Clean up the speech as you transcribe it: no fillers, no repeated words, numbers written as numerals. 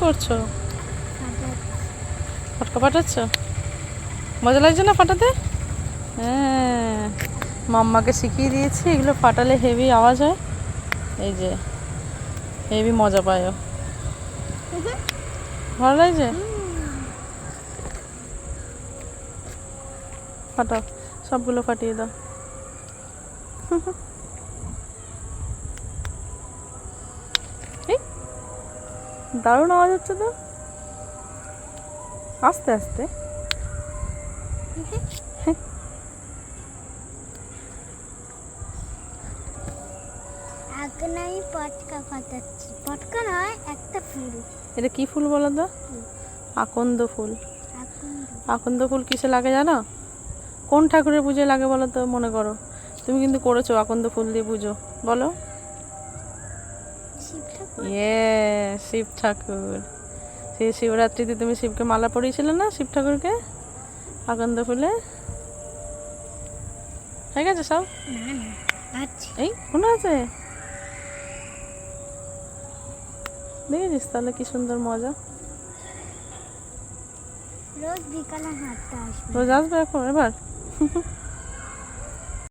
করছো? ফটকা ফাটাচ্ছ? মজা লাগছে না ফাটাতে? হ্যাঁ, মাম্মাকে শিখিয়ে দিয়েছি এগুলো ফাটালে হেভি আওয়াজ হয়। এই যে হেভি মজা পায় ও। ভালো লাগছে? ফাটাও, সবগুলো ফাটিয়ে দাও। এই দারুণ আওয়াজ হচ্ছে তো। আস্তে আস্তে। এখন আমি পটকা ফাটাচ্ছি। পটকা নয়, একটা ফুল। এটা কি ফুল বলো তো? আকন্দ ফুল। আকন্দ। আকন্দ ফুল কিসে লাগে জানো? কোন ঠাকুরের পুজোয় লাগে বলো তো, মনে করো। তুমি কিন্তু করেছো আকন্দ ফুল দিয়ে পুজো, বলো। শিব ঠাকুর। শিব ঠাকুর। সেই শিবরাত্রিতে তুমি শিবকে মালা পরিয়েছিলে না, শিব ঠাকুরকে আকন্দ ফুলে। হয়ে গেছে সব? না না, আচ্ছা। এই মনে আছে? দেখেছিস তাহলে কি সুন্দর মজা। রোজ বিকালে হাঁটতে আসবে। রোজ আসবে এখন এবার?